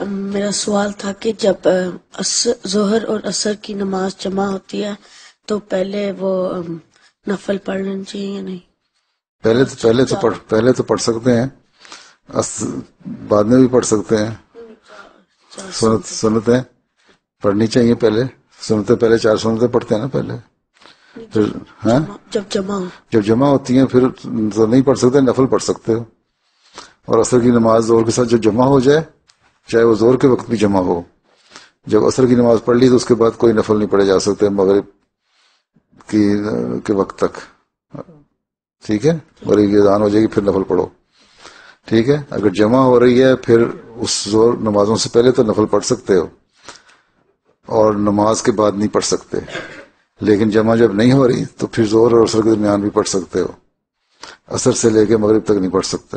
میرا سوال تھا کہ جب ظہر اور عصر کی نماز جمع ہوتی ہے تو پہلے وہ نفل پڑھ لینا چاہیے یا نہیں؟ پہلے تو پڑھ سکتے ہیں، بعد میں بھی پڑھ سکتے ہیں. سنتیں پڑھنی چاہیے پہلے. سنتیں پہلے 4 سنتیں پڑھتے ہیں نا پہلے. جب جمع ہوتی ہیں پھر تو نہیں پڑھ سکتے، نفل پڑھ سکتے ہو. اور عصر کی نماز زور کے ساتھ جو جمع ہو جائے، چاہے وہ زور کے وقت بھی جمع ہو، جب عصر کی نماز پڑھ لی تو اس کے بعد کوئی نفل نہیں پڑھے جا سکتے مغرب کے وقت تک. ٹھیک ہے، مغرب کی اذان ہو جائے گی پھر نفل پڑھو. ٹھیک ہے، اگر جمع ہو رہی ہے پھر اس زور نمازوں سے پہلے تو نفل پڑھ سکتے ہو اور نماز کے بعد نہیں پڑھ سکتے. لیکن جمع جب نہیں ہو رہی تو پھر زور اور عصر کے درمیان بھی پڑھ سکتے ہو. عصر سے لے کے مغرب تک نہیں پڑھ سکتے.